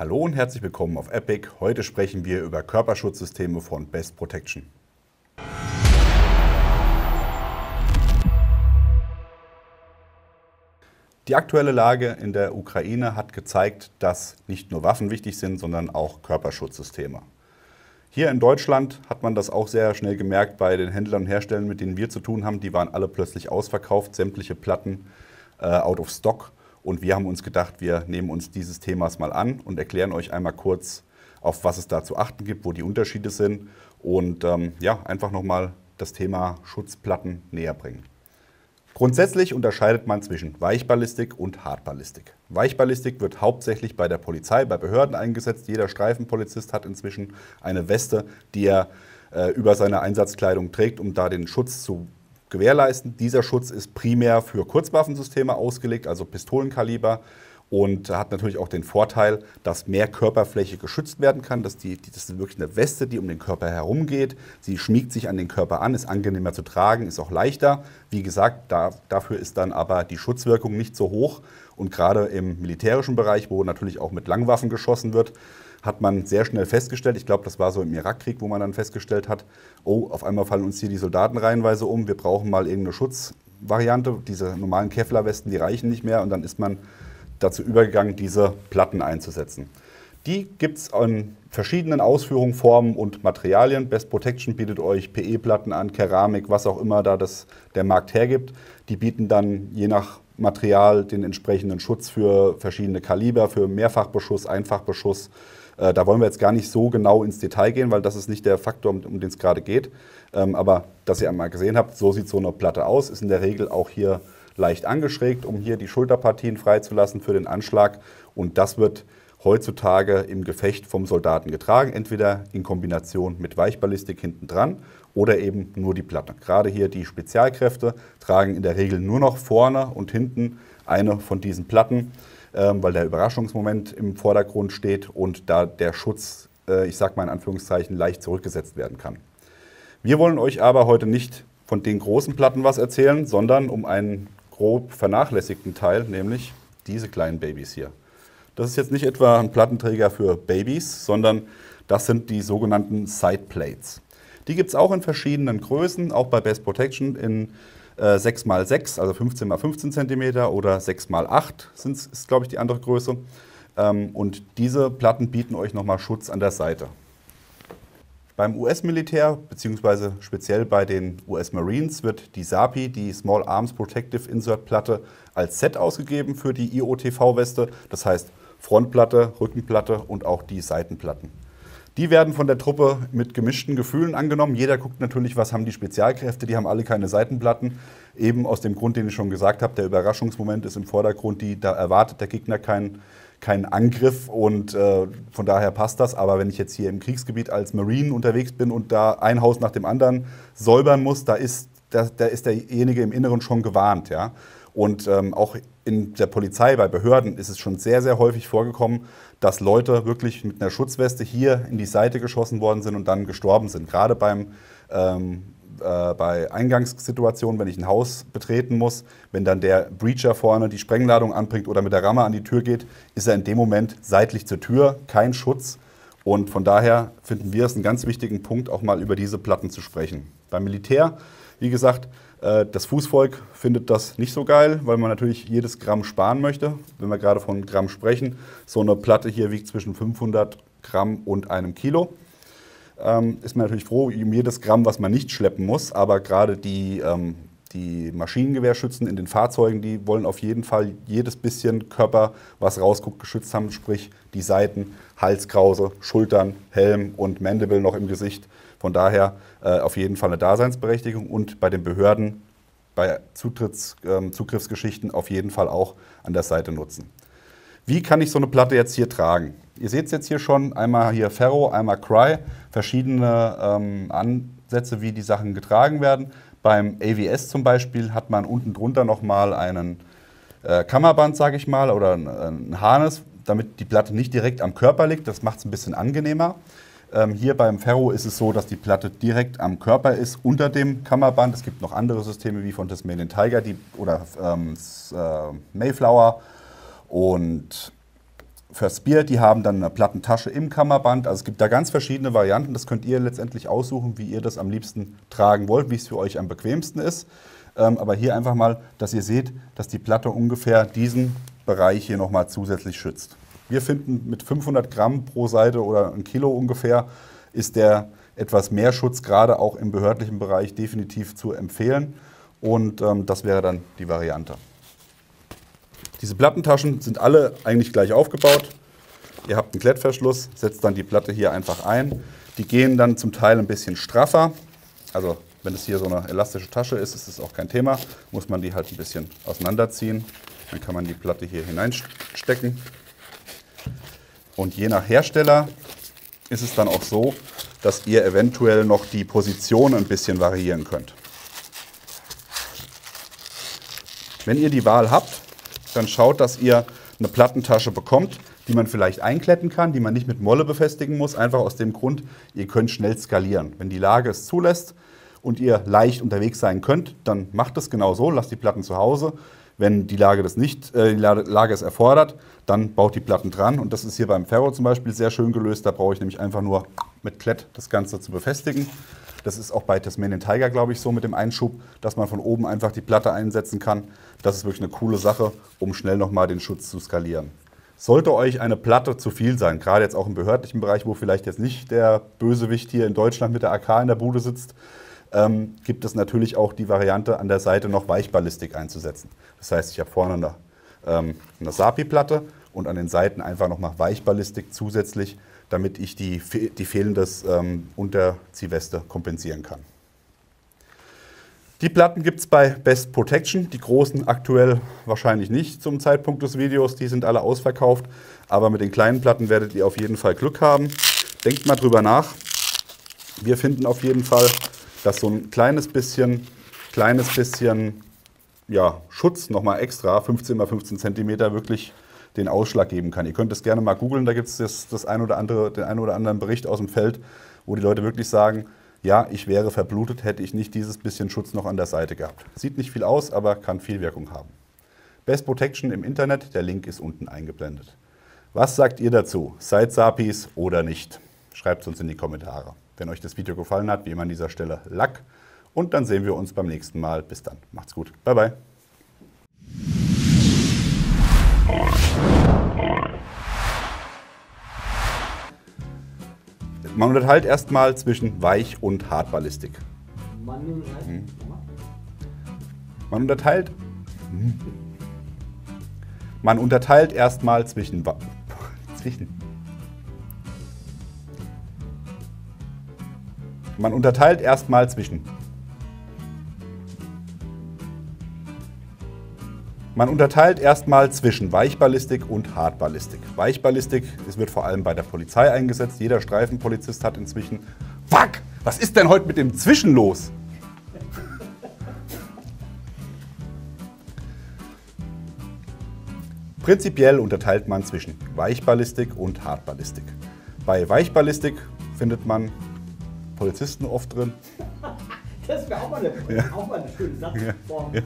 Hallo und herzlich willkommen auf Epic. Heute sprechen wir über Körperschutzsysteme von Best Protection. Die aktuelle Lage in der Ukraine hat gezeigt, dass nicht nur Waffen wichtig sind, sondern auch Körperschutzsysteme. Hier in Deutschland hat man das auch sehr schnell gemerkt bei den Händlern und Herstellern, mit denen wir zu tun haben. Die waren alle plötzlich ausverkauft, sämtliche Platten out of stock. Und wir haben uns gedacht, wir nehmen uns dieses Themas mal an und erklären euch einmal kurz, auf was es da zu achten gibt, wo die Unterschiede sind und einfach nochmal das Thema Schutzplatten näher bringen. Grundsätzlich unterscheidet man zwischen Weichballistik und Hartballistik. Weichballistik wird hauptsächlich bei der Polizei, bei Behörden eingesetzt. Jeder Streifenpolizist hat inzwischen eine Weste, die er über seine Einsatzkleidung trägt, um da den Schutz zu gewährleisten. Dieser Schutz ist primär für Kurzwaffensysteme ausgelegt, also Pistolenkaliber, und hat natürlich auch den Vorteil, dass mehr Körperfläche geschützt werden kann. Das ist wirklich eine Weste, die um den Körper herumgeht. Sie schmiegt sich an den Körper an, ist angenehmer zu tragen, ist auch leichter. Wie gesagt, dafür ist dann aber die Schutzwirkung nicht so hoch. Und gerade im militärischen Bereich, wo natürlich auch mit Langwaffen geschossen wird, hat man sehr schnell festgestellt, ich glaube, das war so im Irakkrieg, wo man dann festgestellt hat, oh, auf einmal fallen uns hier die Soldaten reihenweise um, wir brauchen mal irgendeine Schutzvariante. Diese normalen Kevlar-Westen, die reichen nicht mehr, und dann ist man dazu übergegangen, diese Platten einzusetzen. Die gibt es in verschiedenen Ausführungen, Formen und Materialien. Best Protection bietet euch PE-Platten an, Keramik, was auch immer da der Markt hergibt. Die bieten dann je nach Material den entsprechenden Schutz für verschiedene Kaliber, für Mehrfachbeschuss, Einfachbeschuss. Da wollen wir jetzt gar nicht so genau ins Detail gehen, weil das ist nicht der Faktor, um den es gerade geht. Aber dass ihr einmal gesehen habt, so sieht so eine Platte aus, ist in der Regel auch hier leicht angeschrägt, um hier die Schulterpartien freizulassen für den Anschlag. Und das wird heutzutage im Gefecht vom Soldaten getragen, entweder in Kombination mit Weichballistik hinten dran oder eben nur die Platte. Gerade hier die Spezialkräfte tragen in der Regel nur noch vorne und hinten eine von diesen Platten, weil der Überraschungsmoment im Vordergrund steht und da der Schutz, ich sage mal in Anführungszeichen, leicht zurückgesetzt werden kann. Wir wollen euch aber heute nicht von den großen Platten was erzählen, sondern um einen grob vernachlässigten Teil, nämlich diese kleinen Babys hier. Das ist jetzt nicht etwa ein Plattenträger für Babys, sondern das sind die sogenannten Sideplates. Die gibt es auch in verschiedenen Größen, auch bei Best Protection in 6x6, also 15x15 cm oder 6x8 ist, glaube ich, die andere Größe. Und diese Platten bieten euch nochmal Schutz an der Seite. Beim US-Militär, beziehungsweise speziell bei den US Marines, wird die SAPI, die Small Arms Protective Insert Platte, als Set ausgegeben für die IOTV-Weste. Das heißt Frontplatte, Rückenplatte und auch die Seitenplatten. Die werden von der Truppe mit gemischten Gefühlen angenommen. Jeder guckt natürlich, was haben die Spezialkräfte, die haben alle keine Seitenplatten. Eben aus dem Grund, den ich schon gesagt habe, der Überraschungsmoment ist im Vordergrund, da erwartet der Gegner keinen Angriff und von daher passt das. Aber wenn ich jetzt hier im Kriegsgebiet als Marine unterwegs bin und da ein Haus nach dem anderen säubern muss, da ist derjenige im Inneren schon gewarnt. Ja? Und auch in der Polizei, bei Behörden ist es schon sehr, sehr häufig vorgekommen, dass Leute wirklich mit einer Schutzweste hier in die Seite geschossen worden sind und dann gestorben sind. Gerade bei Eingangssituationen, wenn ich ein Haus betreten muss, wenn dann der Breacher vorne die Sprengladung anbringt oder mit der Ramme an die Tür geht, ist er in dem Moment seitlich zur Tür, kein Schutz. Und von daher finden wir es einen ganz wichtigen Punkt, auch mal über diese Platten zu sprechen. Beim Militär, wie gesagt, das Fußvolk findet das nicht so geil, weil man natürlich jedes Gramm sparen möchte. Wenn wir gerade von Gramm sprechen, so eine Platte hier wiegt zwischen 500 Gramm und einem Kilo. Ist man natürlich froh um jedes Gramm, was man nicht schleppen muss. Aber gerade die Maschinengewehrschützen in den Fahrzeugen, die wollen auf jeden Fall jedes bisschen Körper, was rausguckt, geschützt haben. Sprich die Seiten, Halskrause, Schultern, Helm und Mandible noch im Gesicht. Von daher auf jeden Fall eine Daseinsberechtigung und bei den Behörden, bei Zugriffsgeschichten auf jeden Fall auch an der Seite nutzen. Wie kann ich so eine Platte jetzt hier tragen? Ihr seht es jetzt hier schon, einmal hier Ferro, einmal Crye, verschiedene Ansätze, wie die Sachen getragen werden. Beim AVS zum Beispiel hat man unten drunter nochmal einen Kammerband, sage ich mal, oder ein Harness, damit die Platte nicht direkt am Körper liegt. Das macht es ein bisschen angenehmer. Hier beim Ferro ist es so, dass die Platte direkt am Körper ist, unter dem Kammerband. Es gibt noch andere Systeme wie von Tasmanian Tiger oder Mayflower und verspiert, die haben dann eine Plattentasche im Kammerband. Also es gibt da ganz verschiedene Varianten. Das könnt ihr letztendlich aussuchen, wie ihr das am liebsten tragen wollt, wie es für euch am bequemsten ist. Aber hier einfach mal, dass ihr seht, dass die Platte ungefähr diesen Bereich hier nochmal zusätzlich schützt. Wir finden, mit 500 Gramm pro Seite oder 1 Kilo ungefähr ist der etwas mehr Schutz, gerade auch im behördlichen Bereich, definitiv zu empfehlen. Und das wäre dann die Variante. Diese Plattentaschen sind alle eigentlich gleich aufgebaut. Ihr habt einen Klettverschluss, setzt dann die Platte hier einfach ein. Die gehen dann zum Teil ein bisschen straffer. Also wenn es hier so eine elastische Tasche ist, ist das auch kein Thema. Muss man die halt ein bisschen auseinanderziehen. Dann kann man die Platte hier hineinstecken. Und je nach Hersteller ist es dann auch so, dass ihr eventuell noch die Position ein bisschen variieren könnt. Wenn ihr die Wahl habt, dann schaut, dass ihr eine Plattentasche bekommt, die man vielleicht einkletten kann, die man nicht mit Molle befestigen muss, einfach aus dem Grund, ihr könnt schnell skalieren. Wenn die Lage es zulässt und ihr leicht unterwegs sein könnt, dann macht es genau so, lasst die Platten zu Hause. Wenn die Lage es erfordert, dann baut die Platten dran. Und das ist hier beim Ferro zum Beispiel sehr schön gelöst. Da brauche ich nämlich einfach nur mit Klett das Ganze zu befestigen. Das ist auch bei Tasmanian Tiger, glaube ich, so mit dem Einschub, dass man von oben einfach die Platte einsetzen kann. Das ist wirklich eine coole Sache, um schnell nochmal den Schutz zu skalieren. Sollte euch eine Platte zu viel sein, gerade jetzt auch im behördlichen Bereich, wo vielleicht jetzt nicht der Bösewicht hier in Deutschland mit der AK in der Bude sitzt, gibt es natürlich auch die Variante, an der Seite noch Weichballistik einzusetzen. Das heißt, ich habe vorne eine SAPI-Platte und an den Seiten einfach nochmal Weichballistik zusätzlich, damit ich die fehlende Unterziehweste kompensieren kann. Die Platten gibt es bei Best Protection, die großen aktuell wahrscheinlich nicht zum Zeitpunkt des Videos, die sind alle ausverkauft, aber mit den kleinen Platten werdet ihr auf jeden Fall Glück haben. Denkt mal drüber nach. Wir finden auf jeden Fall, dass so ein kleines bisschen ja, Schutz nochmal extra, 15 x 15 cm, wirklich den Ausschlag geben kann. Ihr könnt es gerne mal googeln, da gibt es den ein oder anderen Bericht aus dem Feld, wo die Leute wirklich sagen, ja, ich wäre verblutet, hätte ich nicht dieses bisschen Schutz noch an der Seite gehabt. Sieht nicht viel aus, aber kann viel Wirkung haben. Best Protection im Internet, der Link ist unten eingeblendet. Was sagt ihr dazu? Seid Sapis oder nicht? Schreibt es uns in die Kommentare. Wenn euch das Video gefallen hat, wie immer an dieser Stelle Lack. Und dann sehen wir uns beim nächsten Mal. Bis dann. Macht's gut. Bye, bye. Man unterteilt erstmal zwischen Weich- und Hartballistik. Man unterteilt erstmal zwischen Weichballistik und Hartballistik. Weichballistik, es wird vor allem bei der Polizei eingesetzt. Jeder Streifenpolizist hat inzwischen... Fuck! Was ist denn heute mit dem Zwischen los? Prinzipiell unterteilt man zwischen Weichballistik und Hartballistik. Bei Weichballistik findet man Polizisten oft drin. Das wäre auch mal eine schöne Satzform. Ja.